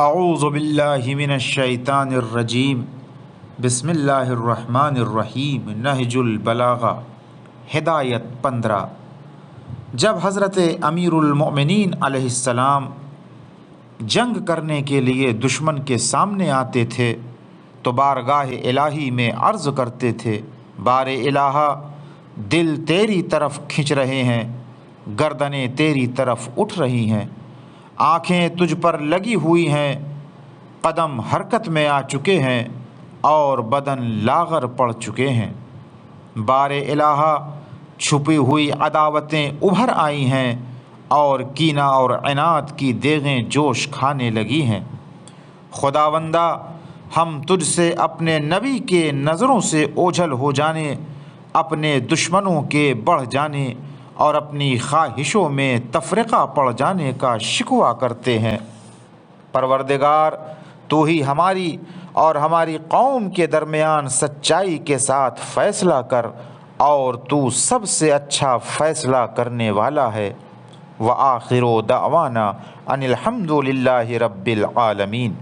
اعوذ باللہ من الشیطان الرجیم بسم اللہ الرحمن الرحیم نہج البلاغہ ہدایت 15۔ جب حضرت امیر المؤمنین علیہ السلام جنگ کرنے کے لیے دشمن کے سامنے آتے تھے تو بارگاہ الہی میں عرض کرتے تھے، بار الہا دل تیری طرف کھنچ رہے ہیں، گردنیں تیری طرف اٹھ رہی ہیں، آنکھیں تجھ پر لگی ہوئی ہیں، قدم حرکت میں آ چکے ہیں اور بدن لاغر پڑ چکے ہیں۔ بار الہا چھپی ہوئی عداوتیں ابھر آئی ہیں اور کینہ اور عناد کی دیغیں جوش کھانے لگی ہیں۔ خداوندہ، ہم تجھ سے اپنے نبی کے نظروں سے اوجھل ہو جانے، اپنے دشمنوں کے بڑھ جانے اور اپنی خواہشوں میں تفرقہ پڑ جانے کا شکوہ کرتے ہیں۔ پروردگار، تو ہی ہماری اور ہماری قوم کے درمیان سچائی کے ساتھ فیصلہ کر، اور تو سب سے اچھا فیصلہ کرنے والا ہے۔ وآخر دعوانا ان الحمد للہ رب العالمین۔